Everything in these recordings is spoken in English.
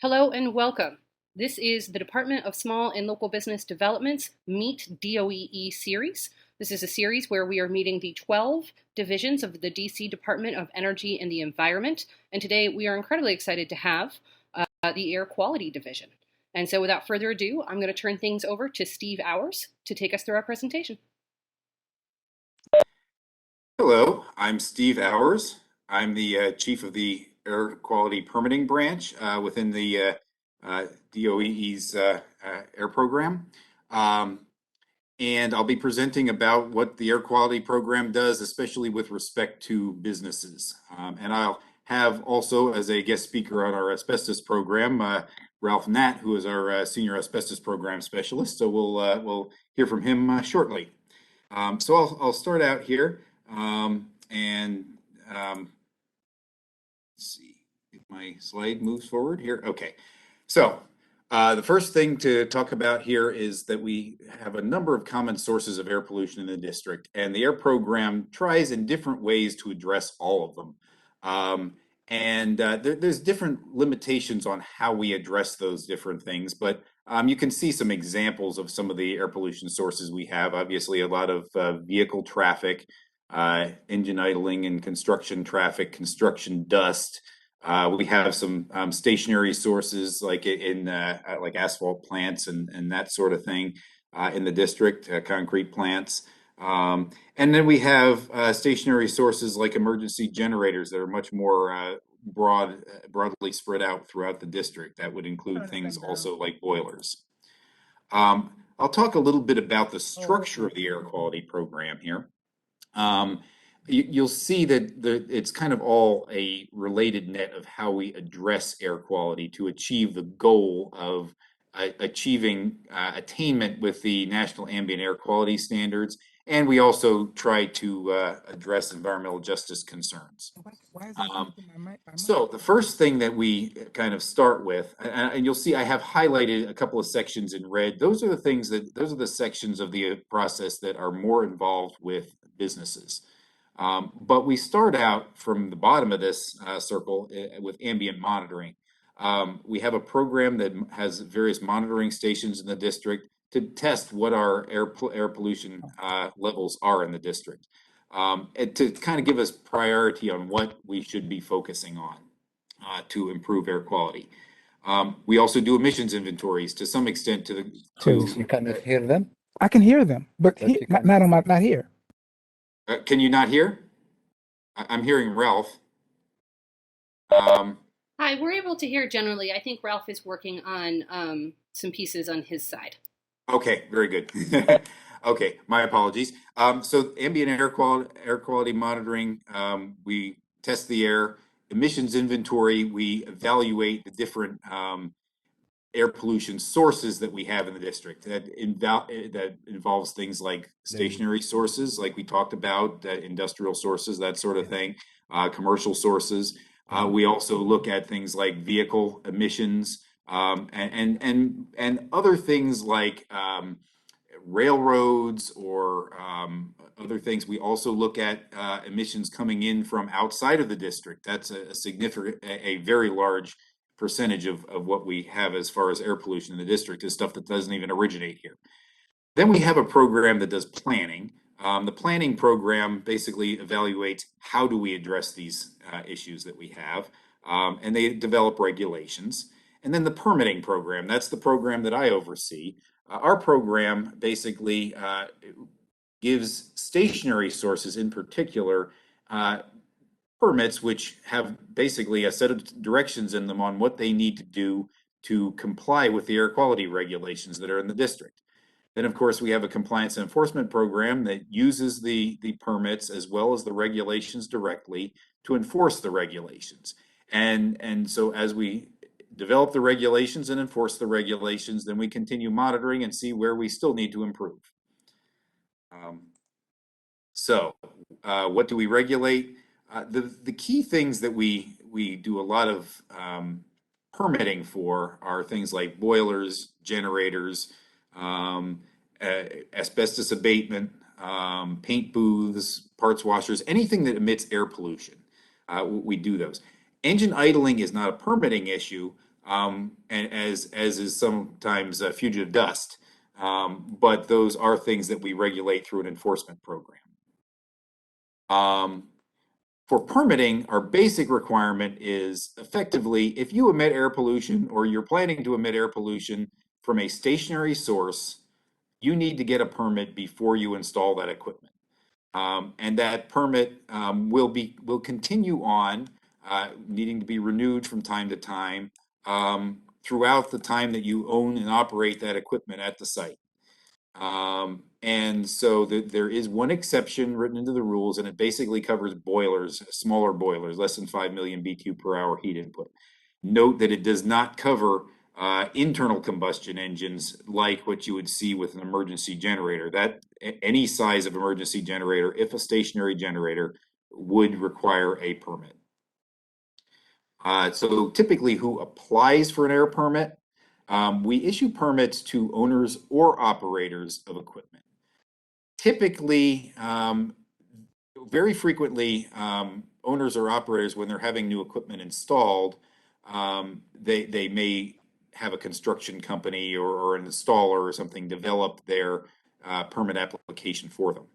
Hello and welcome. This is the Department of Small and Local Business Development's Meet DOEE series. This is a series where we are meeting the 12 divisions of the DC Department of Energy and the Environment. And today we are incredibly excited to have the Air Quality Division. And so without further ado, I'm going to turn things over to Steve Hours to take us through our presentation. Hello, I'm Steve Hours. I'm the Chief of the Air Quality Permitting Branch within the DOEE's air program. And I'll be presenting about what the air quality program does, especially with respect to businesses. And I'll have also as a guest speaker on our asbestos program, Ralph Knatt, who is our Senior Asbestos Program Specialist. So we'll hear from him shortly. So I'll start out here. Let's see if my slide moves forward here. Okay, so the first thing to talk about here is that we have a number of common sources of air pollution in the district, and the air program tries in different ways to address all of them. There's different limitations on how we address those different things, but you can see some examples of some of the air pollution sources we have. Obviously, a lot of vehicle traffic, engine idling and construction traffic, construction dust. We have some stationary sources like in like asphalt plants and that sort of thing in the district, concrete plants. And then we have stationary sources like emergency generators that are much more broadly spread out throughout the district. That would include things also like boilers. I'll talk a little bit about the structure of the air quality program here. You'll see that it's kind of all a related net of how we address air quality to achieve the goal of achieving attainment with the National Ambient Air Quality Standards, and we also try to address environmental justice concerns. So the first thing that we kind of start with, and you'll see I have highlighted a couple of sections in red. Those are the sections of the process that are more involved with businesses. But we start out from the bottom of this circle with ambient monitoring. We have a program that has various monitoring stations in the district to test what our air pollution levels are in the district, and to kind of give us priority on what we should be focusing on to improve air quality. We also do emissions inventories to some extent You cannot hear them? I can hear them, but not here. Can you not hear? I'm hearing Ralph. Hi, we're able to hear generally. I think Ralph is working on some pieces on his side. Okay, very good. Okay, my apologies. So ambient air quality monitoring, we test the air. Emissions inventory, we evaluate the different air pollution sources that we have in the district. That involves things like stationary sources, like we talked about, industrial sources, that sort of thing, commercial sources. We also look at things like vehicle emissions and other things like railroads or other things. We also look at emissions coming in from outside of the district. That's a very large percentage of what we have as far as air pollution in the district is stuff that doesn't even originate here. Then we have a program that does planning. The planning program basically evaluates how do we address these issues that we have, and they develop regulations. And then the permitting program, that's the program that I oversee. Our program basically gives stationary sources in particular permits which have basically a set of directions in them on what they need to do to comply with the air quality regulations that are in the district. Then, of course, we have a compliance and enforcement program that uses the permits as well as the regulations directly to enforce the regulations. And so as we develop the regulations and enforce the regulations, then we continue monitoring and see where we still need to improve. What do we regulate? The key things that we do a lot of permitting for are things like boilers, generators, asbestos abatement, paint booths, parts washers, anything that emits air pollution. We do those. Engine idling is not a permitting issue, and as is sometimes fugitive dust. But those are things that we regulate through an enforcement program. For permitting, our basic requirement is effectively, if you emit air pollution or you're planning to emit air pollution from a stationary source, you need to get a permit before you install that equipment. And that permit will continue on, needing to be renewed from time to time, throughout the time that you own and operate that equipment at the site. And so there is one exception written into the rules, and it basically covers boilers, smaller boilers, less than 5 million BTU per hour heat input. Note that it does not cover internal combustion engines like what you would see with an emergency generator. That any size of emergency generator, if a stationary generator, would require a permit. So typically, who applies for an air permit? We issue permits to owners or operators of equipment. Typically, very frequently, owners or operators, when they're having new equipment installed, they may have a construction company or an installer or something develop their permit application for them.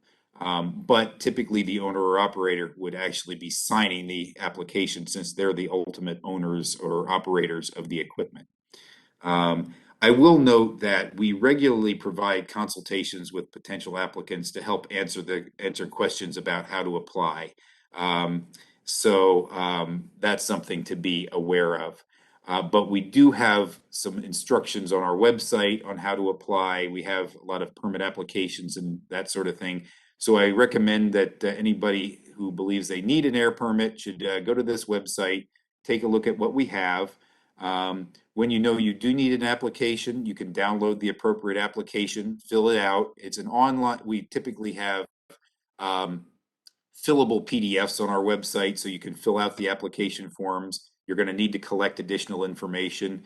But typically the owner or operator would actually be signing the application since they're the ultimate owners or operators of the equipment. I will note that we regularly provide consultations with potential applicants to help answer questions about how to apply. That's something to be aware of. But we do have some instructions on our website on how to apply. We have a lot of permit applications and that sort of thing. So I recommend that anybody who believes they need an air permit should go to this website, take a look at what we have. When you know you do need an application, you can download the appropriate application, fill it out. It's an online, we typically have fillable PDFs on our website, so you can fill out the application forms. You're going to need to collect additional information.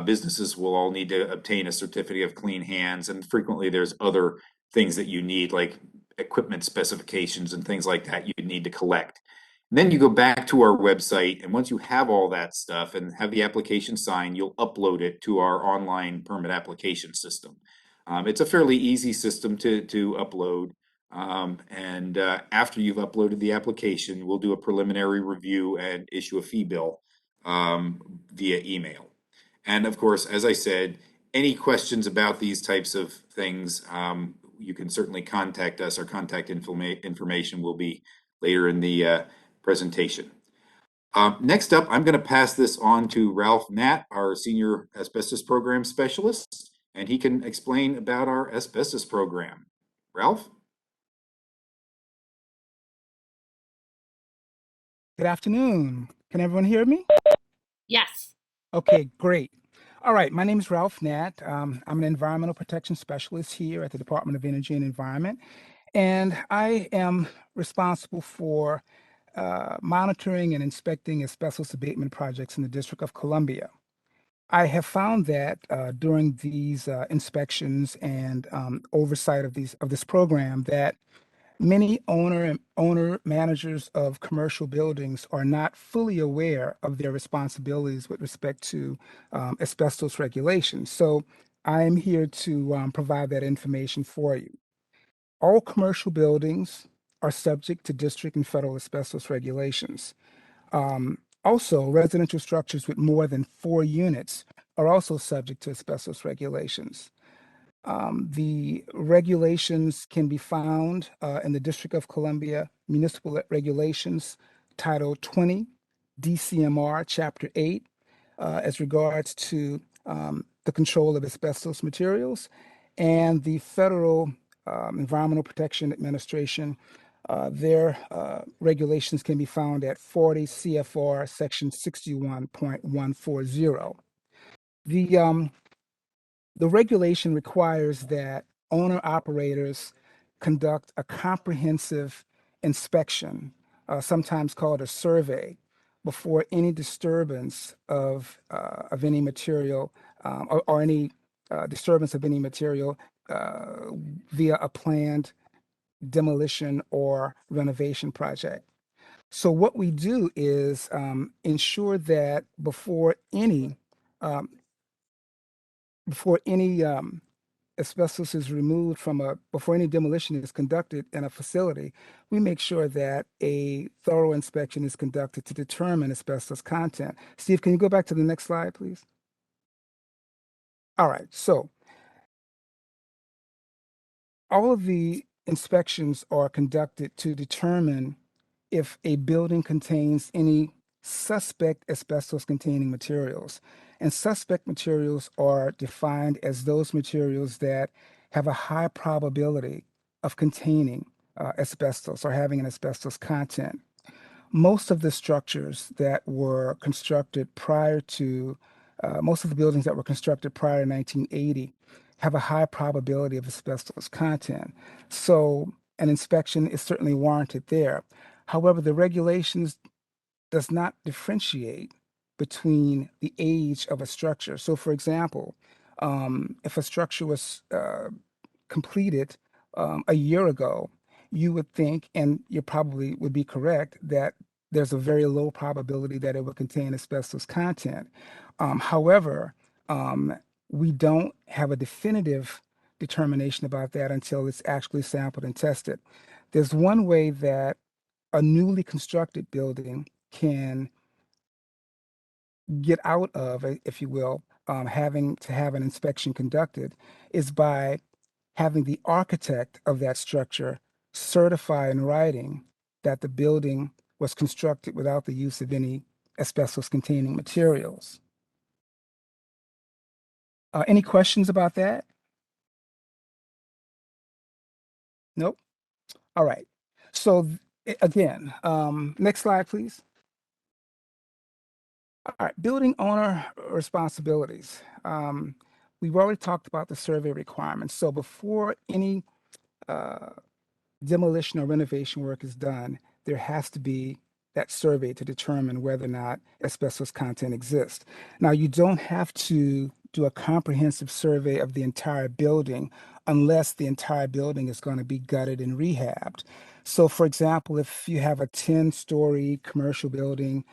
Businesses will all need to obtain a certificate of clean hands, and frequently there's other things that you need, like equipment specifications and things like that you need to collect. And then you go back to our website, and once you have all that stuff and have the application signed, you'll upload it to our online permit application system. It's a fairly easy system to upload. After you've uploaded the application, we'll do a preliminary review and issue a fee bill via email. And of course, as I said, any questions about these types of things, you can certainly contact us. Our contact information will be later in the presentation. Next up, I'm going to pass this on to Ralph Knatt, our Senior Asbestos Program Specialist, and he can explain about our asbestos program. Ralph? Good afternoon. Can everyone hear me? Yes. Okay, great. All right, my name is Ralph Knatt. I'm an environmental protection specialist here at the Department of Energy and Environment, and I am responsible for monitoring and inspecting asbestos abatement projects in the District of Columbia. I have found that during these inspections and oversight of this program that many owner managers of commercial buildings are not fully aware of their responsibilities with respect to asbestos regulations. So I am here to provide that information for you. All commercial buildings are subject to district and federal asbestos regulations. Also, residential structures with more than 4 units are also subject to asbestos regulations. The regulations can be found in the District of Columbia Municipal Regulations, Title 20, DCMR, Chapter 8, as regards to the control of asbestos materials, and the Federal Environmental Protection Administration. Their regulations can be found at 40 CFR Section 61.140. The regulation requires that owner-operators conduct a comprehensive inspection, sometimes called a survey, before any disturbance of any material or any disturbance of any material via a planned demolition or renovation project. So what we do is ensure that before any um, before any asbestos is removed before any demolition is conducted in a facility, we make sure that a thorough inspection is conducted to determine asbestos content. Steve, can you go back to the next slide, please? All right, so all of the inspections are conducted to determine if a building contains any suspect asbestos containing materials. And suspect materials are defined as those materials that have a high probability of containing asbestos or having an asbestos content. Most of the structures that were constructed prior to, most of the buildings that were constructed prior to 1980 have a high probability of asbestos content. So an inspection is certainly warranted there. However, the regulations does not differentiate between the age of a structure. So, for example, if a structure was completed a year ago, you would think, and you probably would be correct, that there's a very low probability that it would contain asbestos content. However, we don't have a definitive determination about that until it's actually sampled and tested. There's one way that a newly constructed building can get out of, if you will, having to have an inspection conducted is by having the architect of that structure certify in writing that the building was constructed without the use of any asbestos containing materials. Any questions about that? Nope. All right. So again, next slide, please. All right, building owner responsibilities. We've already talked about the survey requirements. So before any uh, demolition or renovation work is done, there has to be that survey to determine whether or not asbestos content exists. Now, you don't have to do a comprehensive survey of the entire building unless the entire building is going to be gutted and rehabbed. So, for example, if you have a 10-story commercial building,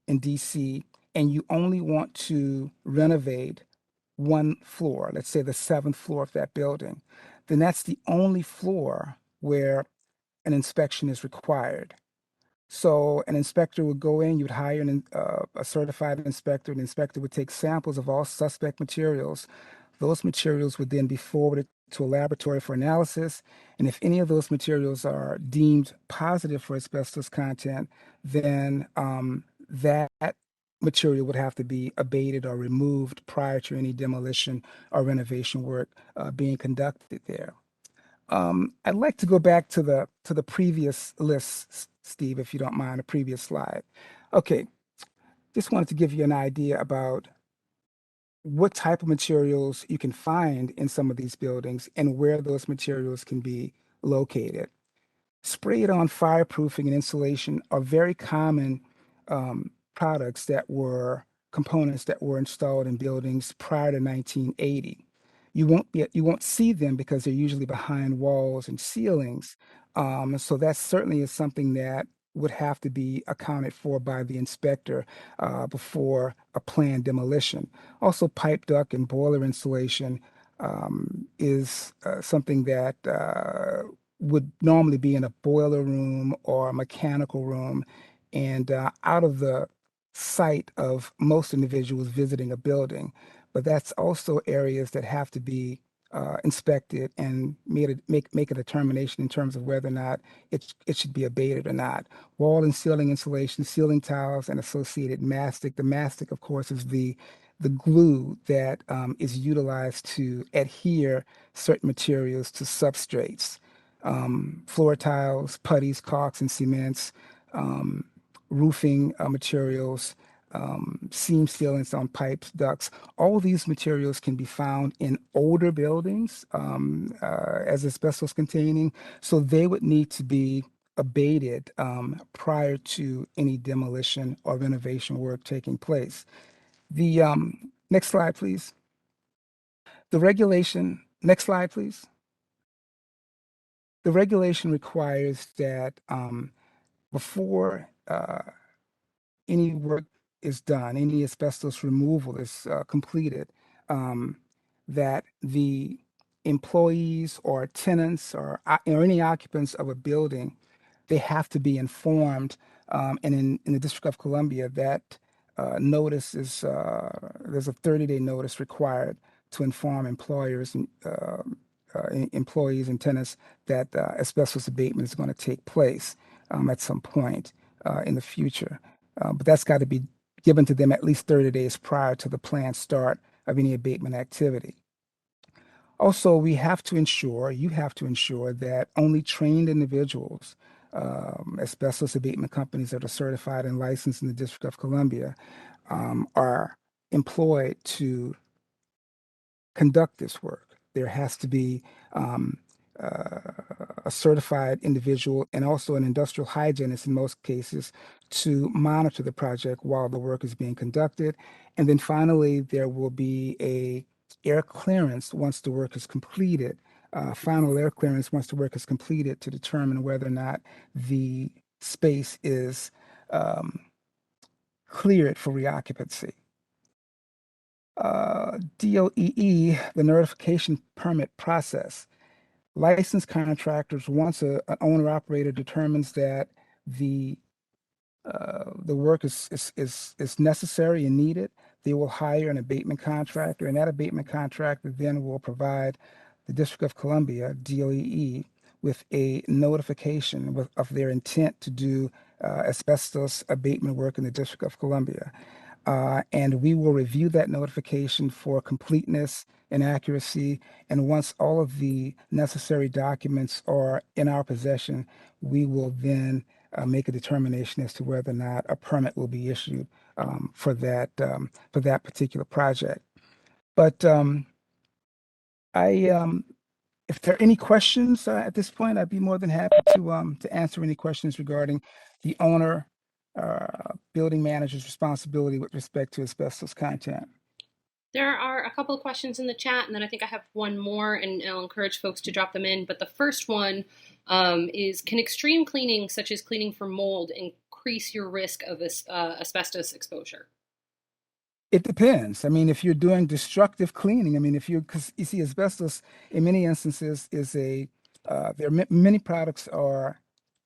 in DC and you only want to renovate one floor, let's say the seventh floor of that building, then that's the only floor where an inspection is required. So an inspector would go in, you'd hire a certified inspector. The inspector would take samples of all suspect materials. Those materials would then be forwarded to a laboratory for analysis. And if any of those materials are deemed positive for asbestos content, then that material would have to be abated or removed prior to any demolition or renovation work being conducted there. I'd like to go back to the previous list, Steve, if you don't mind, the previous slide. Okay, just wanted to give you an idea about what type of materials you can find in some of these buildings and where those materials can be located. Spray-it-on fireproofing and insulation are very common products that were components that were installed in buildings prior to 1980. You won't see them because they're usually behind walls and ceilings. So that certainly is something that would have to be accounted for by the inspector before a planned demolition. Also, pipe duct and boiler insulation is something that would normally be in a boiler room or a mechanical room and out of the sight of most individuals visiting a building. But that's also areas that have to be inspected and make a determination in terms of whether or not it should be abated or not. Wall and ceiling insulation, ceiling tiles, and associated mastic. The mastic, of course, is the glue that is utilized to adhere certain materials to substrates. Floor tiles, putties, caulks, and cements, roofing materials, seam sealants on pipes, ducts. All these materials can be found in older buildings as asbestos containing, so they would need to be abated prior to any demolition or renovation work taking place. The next slide, please. The regulation, next slide, please. The regulation requires that before any work is done, any asbestos removal is completed, that the employees or tenants or any occupants of a building, they have to be informed. And in the District of Columbia, that notice is there's a 30-day notice required to inform employers and employees and tenants that asbestos abatement is going to take place at some point in the future. But that's got to be given to them at least 30 days prior to the planned start of any abatement activity. Also, you have to ensure that only trained individuals, asbestos abatement companies that are certified and licensed in the District of Columbia, are employed to conduct this work. There has to be a certified individual and also an industrial hygienist in most cases to monitor the project while the work is being conducted. And then finally, there will be a air clearance once the work is completed, final air clearance once the work is completed to determine whether or not the space is cleared for reoccupancy. DOEE, the notification permit process. Licensed contractors, once an owner operator determines that the work is necessary and needed, they will hire an abatement contractor, and that abatement contractor then will provide the District of Columbia, DOEE, with a notification of their intent to do asbestos abatement work in the District of Columbia. And we will review that notification for completeness and accuracy. And once all of the necessary documents are in our possession, we will then make a determination as to whether or not a permit will be issued for that particular project. But if there are any questions at this point, I'd be more than happy to answer any questions regarding the owner building manager's responsibility with respect to asbestos content. There are a couple of questions in the chat, and then I think I have one more, and I'll encourage folks to drop them in. But the first one is, can extreme cleaning, such as cleaning for mold, increase your risk of asbestos exposure? It depends. I mean, if you're doing destructive cleaning, I mean, because you see, asbestos in many instances is many products are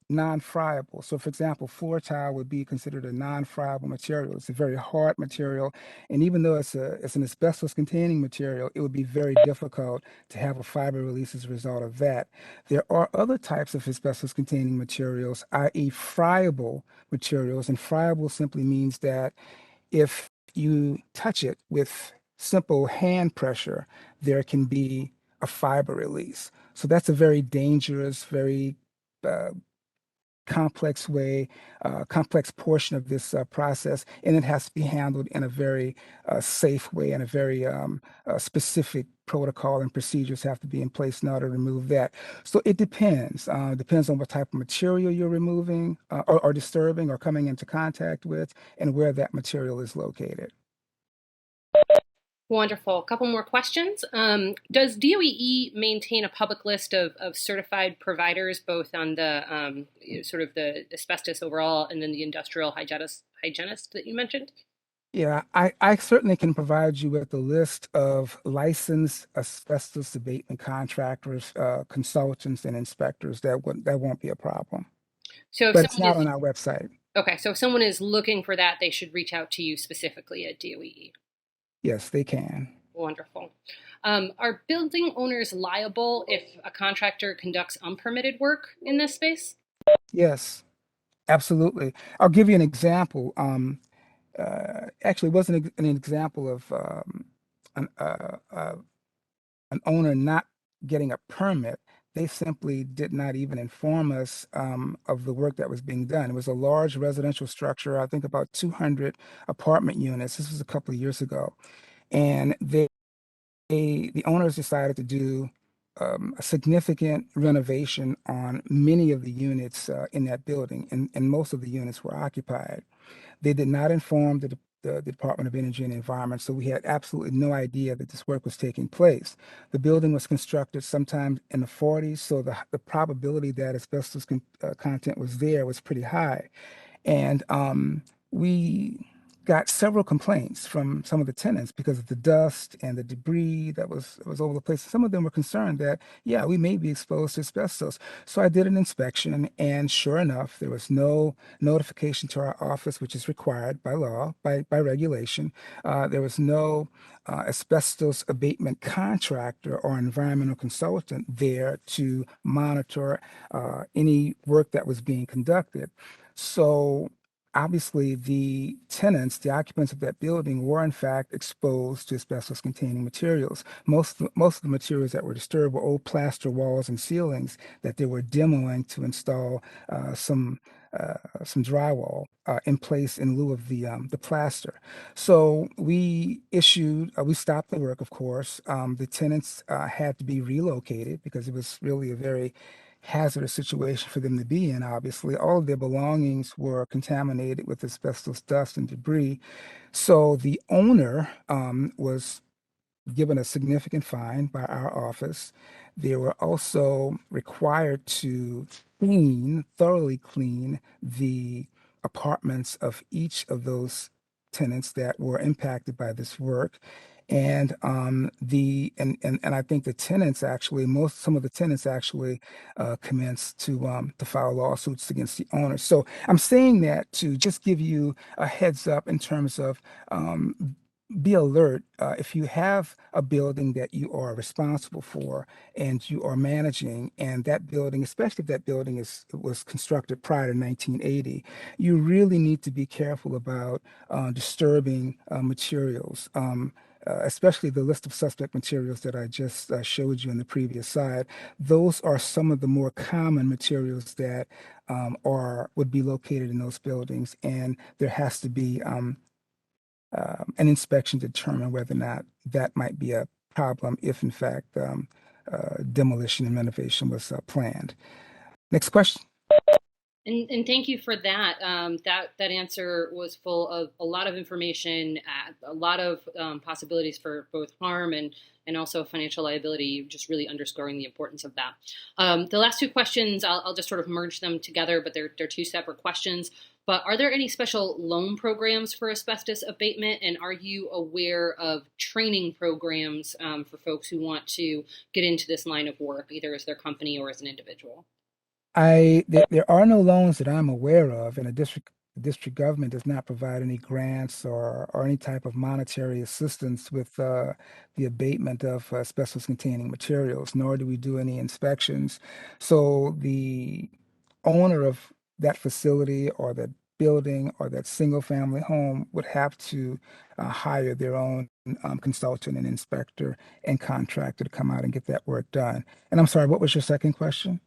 non-friable. So, for example, floor tile would be considered a non-friable material. It's a very hard material, and even though it's an asbestos-containing material, it would be very difficult to have a fiber release as a result of that. There are other types of asbestos-containing materials, i.e., friable materials, and friable simply means that if you touch it with simple hand pressure, there can be a fiber release. So that's a very dangerous, very complex complex portion of this process, and it has to be handled in a very safe way, and a very specific protocol and procedures have to be in place in order to remove that. So it depends. Depends on what type of material you're removing or disturbing or coming into contact with, and where that material is located. Wonderful. A couple more questions. Does DOEE maintain a public list of certified providers, both on the sort of the asbestos overall and then the industrial hygienist that you mentioned? Yeah, I certainly can provide you with a list of licensed asbestos abatement contractors, consultants, and inspectors. That won't be a problem. So but it's not on our website. Okay, so if someone is looking for that, they should reach out to you specifically at DOEE. Yes, they can. Wonderful. Are building owners liable if a contractor conducts unpermitted work in this space? Yes, absolutely. I'll give you an example. Actually, it wasn't an example of an owner not getting a permit. They simply did not even inform us of the work that was being done. It was a large residential structure, I think about 200 apartment units. This was a couple of years ago. And the owners decided to do a significant renovation on many of the units in that building, and most of the units were occupied. They did not inform the Department of Energy and Environment, so we had absolutely no idea that this work was taking place. The building was constructed sometime in the 40s, so the probability that asbestos content was there was pretty high. And we got several complaints from some of the tenants because of the dust and the debris that was over the place. Some of them were concerned that, yeah, we may be exposed to asbestos. So I did an inspection, and sure enough, there was no notification to our office, which is required by law, by regulation. There was no asbestos abatement contractor or environmental consultant there to monitor any work that was being conducted. So obviously the tenants, the occupants of that building were in fact exposed to asbestos containing materials. Most of the materials that were disturbed were old plaster walls and ceilings that they were demoing to install some drywall in place in lieu of the plaster. So we stopped the work, of course. The tenants had to be relocated because it was really a very hazardous situation for them to be in, obviously. All of their belongings were contaminated with asbestos dust and debris. So the owner was given a significant fine by our office. They were also required to thoroughly clean the apartments of each of those tenants that were impacted by this work. And I think the tenants actually, some of the tenants actually commenced to file lawsuits against the owners. So I'm saying that to just give you a heads up in terms of be alert if you have a building that you are responsible for and you are managing, and that building, especially if that building was constructed prior to 1980, you really need to be careful about disturbing materials. Especially the list of suspect materials that I just showed you in the previous slide. Those are some of the more common materials that would be located in those buildings, and there has to be an inspection to determine whether or not that might be a problem if, in fact, demolition and renovation was planned. Next question. And thank you for that. That answer was full of a lot of information, a lot of possibilities for both harm and also financial liability, just really underscoring the importance of that. The last two questions, I'll just sort of merge them together, but they're two separate questions. But are there any special loan programs for asbestos abatement? And are you aware of training programs for folks who want to get into this line of work, either as their company or as an individual? There are no loans that I'm aware of, and the district government does not provide any grants or any type of monetary assistance with the abatement of asbestos-containing materials, nor do we do any inspections. So the owner of that facility or that building or that single-family home would have to hire their own consultant and inspector and contractor to come out and get that work done. And I'm sorry, what was your second question?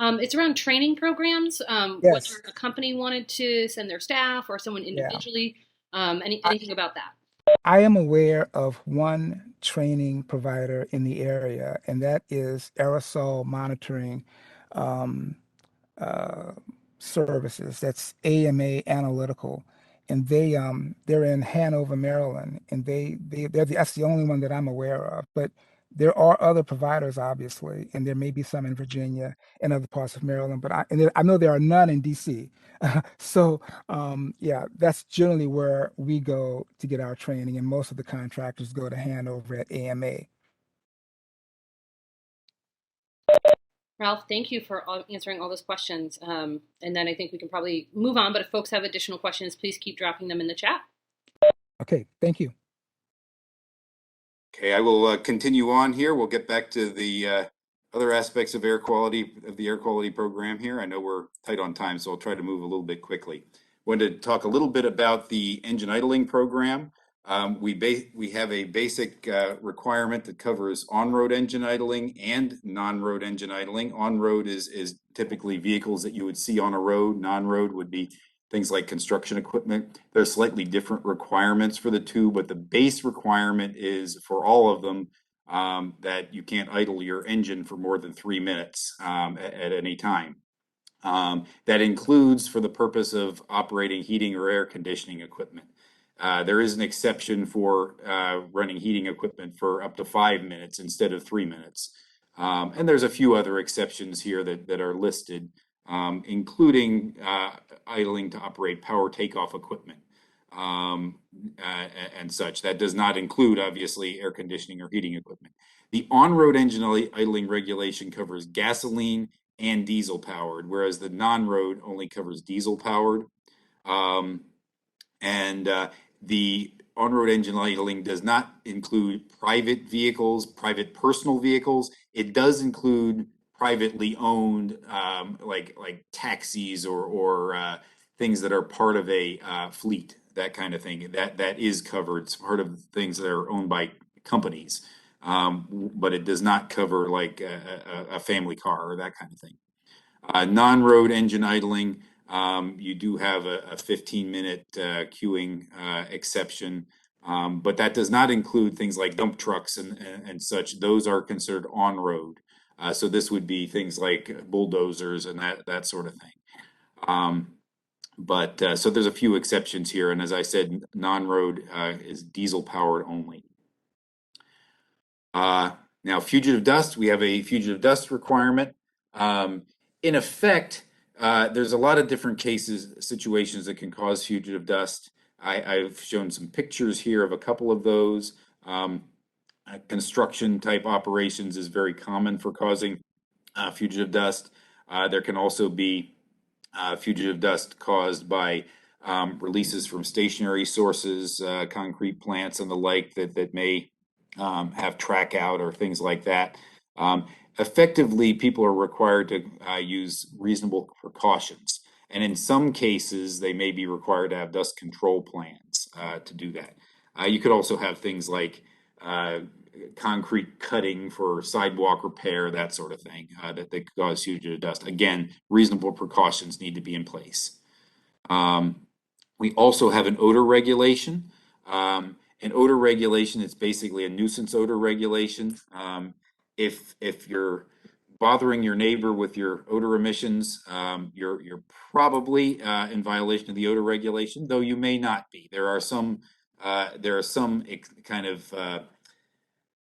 It's around training programs, whether Yes. a company wanted to send their staff or someone Yeah. individually. I, Anything about that? I am aware of one training provider in the area, and that is aerosol monitoring um, uh, services. That's AMA Analytical, and they're in Hanover, Maryland, and that's the only one that I'm aware of. But there are other providers, obviously, and there may be some in Virginia and other parts of Maryland. But I know there are none in DC. So yeah, that's generally where we go to get our training, and most of the contractors go to Hanover at AMA. Ralph, thank you for answering all those questions. And then I think we can probably move on. But if folks have additional questions, please keep dropping them in the chat. Okay, thank you. Okay, I will continue on here. We'll get back to the other aspects of air quality, of the air quality program here. I know we're tight on time, so I'll try to move a little bit quickly. Wanted to talk a little bit about the engine idling program. We have a basic requirement that covers on-road engine idling and non-road engine idling. On-road is typically vehicles that you would see on a road. Non-road would be things like construction equipment. There's slightly different requirements for the two, but the base requirement is for all of them that you can't idle your engine for more than 3 minutes at any time. That includes for the purpose of operating heating or air conditioning equipment. There is an exception for running heating equipment for up to 5 minutes instead of 3 minutes. And there's a few other exceptions here that are listed, including idling to operate power takeoff equipment. and such. That does not include, obviously, air conditioning or heating equipment. The on-road engine idling regulation covers gasoline and diesel powered, whereas the non-road only covers diesel powered. The on-road engine idling does not include private vehicles, private personal vehicles. It does include privately owned, like taxis or things that are part of a fleet, that kind of thing. That is covered. It's part of things that are owned by companies, but it does not cover like a family car or that kind of thing. Non-road engine idling, you do have a 15-minute queuing exception, but that does not include things like dump trucks and such. Those are considered on-road. So this would be things like bulldozers and that sort of thing. So there's a few exceptions here, and as I said, non-road is diesel powered only. Now, fugitive dust, we have a fugitive dust requirement. In effect, there's a lot of different situations that can cause fugitive dust. I've shown some pictures here of a couple of those. Construction type operations is very common for causing fugitive dust. There can also be fugitive dust caused by releases from stationary sources, concrete plants and the like that may have track out or things like that. Effectively, people are required to use reasonable precautions. And in some cases, they may be required to have dust control plans to do that. You could also have things like concrete cutting for sidewalk repair, that sort of thing, that could cause fugitive dust. Again, reasonable precautions need to be in place. We also have an odor regulation. An odor regulation is basically a nuisance odor regulation. If you're bothering your neighbor with your odor emissions, you're probably in violation of the odor regulation, though you may not be. There are some kind of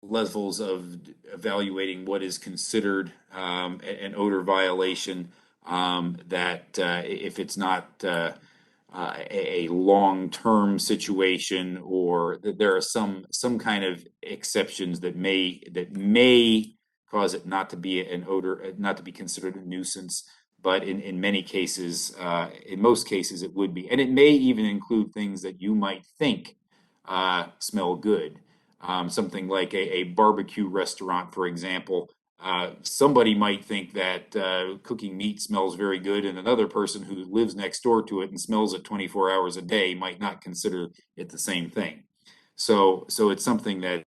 levels of evaluating what is considered an odor violation. That if it's not a long-term situation, or there are some kind of exceptions that may cause it not to be an odor, not to be considered a nuisance. But in many cases, in most cases, it would be, and it may even include things that you might think smell good. Something like a barbecue restaurant, for example. Somebody might think that cooking meat smells very good, and another person who lives next door to it and smells it 24 hours a day might not consider it the same thing. So it's something that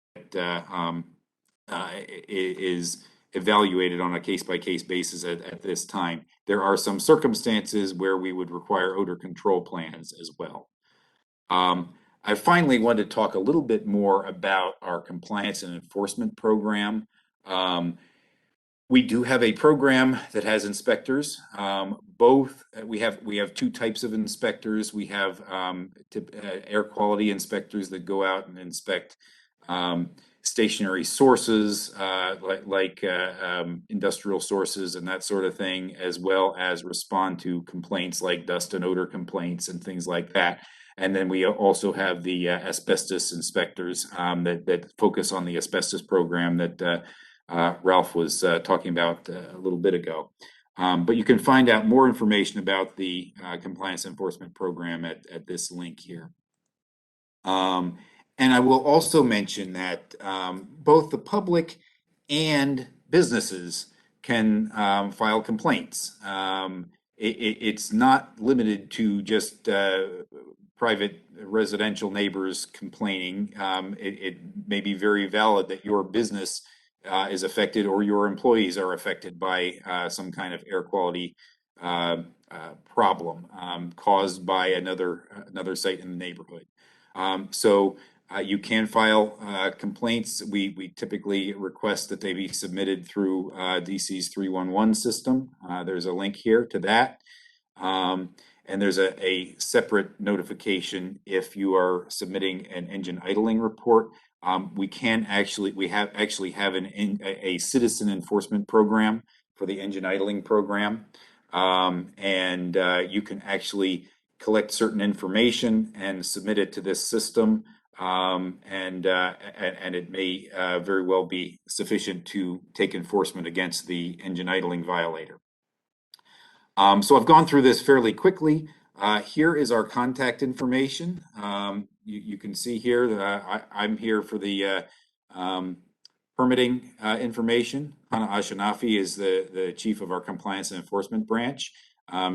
is evaluated on a case-by-case basis at this time. There are some circumstances where we would require odor control plans as well. I finally want to talk a little bit more about our compliance and enforcement program. We do have a program that has inspectors. We have two types of inspectors. We have air quality inspectors that go out and inspect stationary sources like industrial sources and that sort of thing, as well as respond to complaints like dust and odor complaints and things like that. And then we also have the asbestos inspectors that focus on the asbestos program that Ralph was talking about a little bit ago. But you can find out more information about the compliance enforcement program at this link here. And I will also mention that both the public and businesses can file complaints. It's not limited to just private residential neighbors complaining. It may be very valid that your business is affected, or your employees are affected by some kind of air quality problem caused by another site in the neighborhood. So you can file complaints. We typically request that they be submitted through DC's 311 system. There's a link here to that. And there's a separate notification if you are submitting an engine idling report. We actually have a citizen enforcement program for the engine idling program, and you can actually collect certain information and submit it to this system, and it may very well be sufficient to take enforcement against the engine idling violator. So I've gone through this fairly quickly. Here is our contact information. You can see here that I'm here for the permitting information. Hannah Ashenafi is the chief of our compliance and enforcement branch.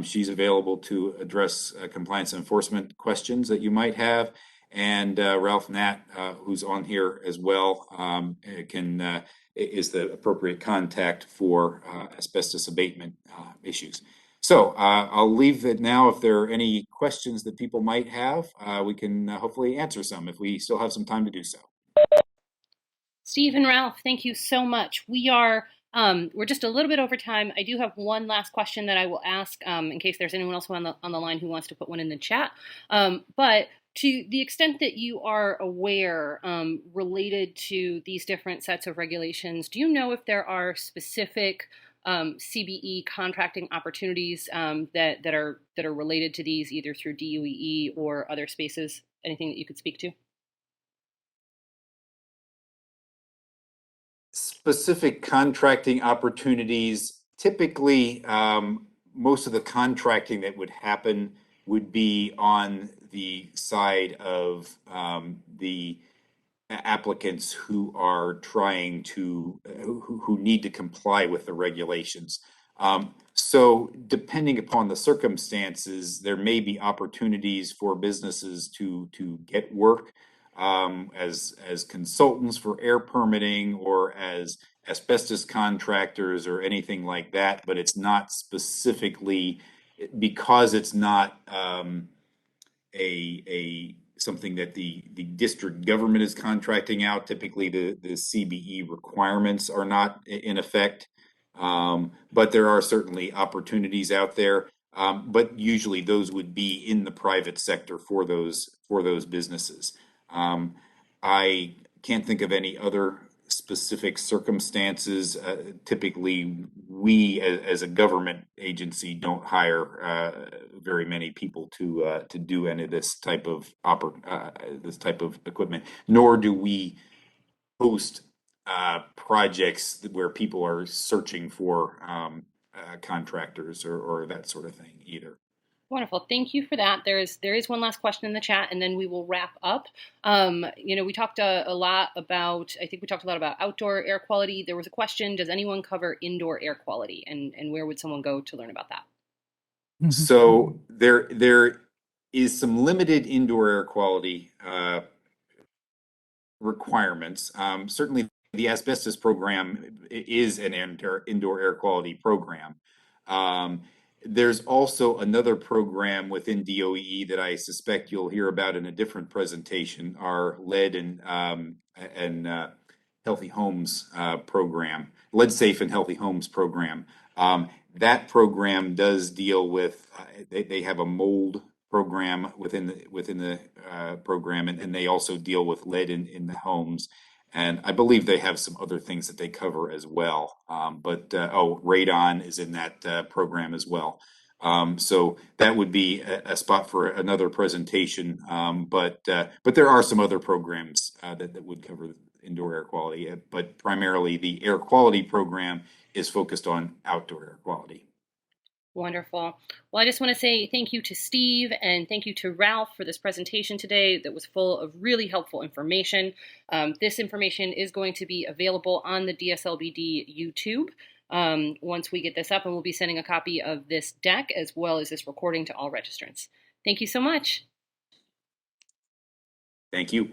She's available to address compliance and enforcement questions that you might have. And Ralph Knatt, who's on here as well, is the appropriate contact for asbestos abatement issues. So I'll leave it now. If there are any questions that people might have, we can hopefully answer some if we still have some time to do so. Steve and Ralph, thank you so much. We're just a little bit over time. I do have one last question that I will ask in case there's anyone else on the line who wants to put one in the chat. But to the extent that you are aware related to these different sets of regulations, do you know if there are specific CBE contracting opportunities that are related to these, either through DOEE or other spaces? Anything that you could speak to? Specific contracting opportunities, typically most of the contracting that would happen would be on the side of the applicants who are trying to, who need to comply with the regulations. So depending upon the circumstances, there may be opportunities for businesses to get work as consultants for air permitting or as asbestos contractors or anything like that, but it's not specifically, because it's not something that the district government is contracting out. Typically the CBE requirements are not in effect, but there are certainly opportunities out there. But usually those would be in the private sector for those businesses. I can't think of any other specific circumstances. Typically, we as a government agency don't hire very many people to do any of this type of equipment, nor do we host projects where people are searching for contractors or that sort of thing either. Wonderful. Thank you for that. There is one last question in the chat, and then we will wrap up. We talked a lot about, I think we talked a lot about outdoor air quality. There was a question, does anyone cover indoor air quality? And where would someone go to learn about that? So there is some limited indoor air quality requirements. Certainly the asbestos program is an indoor air quality program. There's also another program within DOEE that I suspect you'll hear about in a different presentation, our lead and healthy homes program, lead safe and healthy homes program. That program does deal with, they have a mold program within the program, and they also deal with lead in the homes. And I believe they have some other things that they cover as well. Radon is in that program as well. So that would be a spot for another presentation. But there are some other programs that would cover indoor air quality. But primarily the air quality program is focused on outdoor air quality. Wonderful. Well, I just want to say thank you to Steve and thank you to Ralph for this presentation today that was full of really helpful information. This information is going to be available on the DSLBD YouTube once we get this up, and we'll be sending a copy of this deck as well as this recording to all registrants. Thank you so much. Thank you.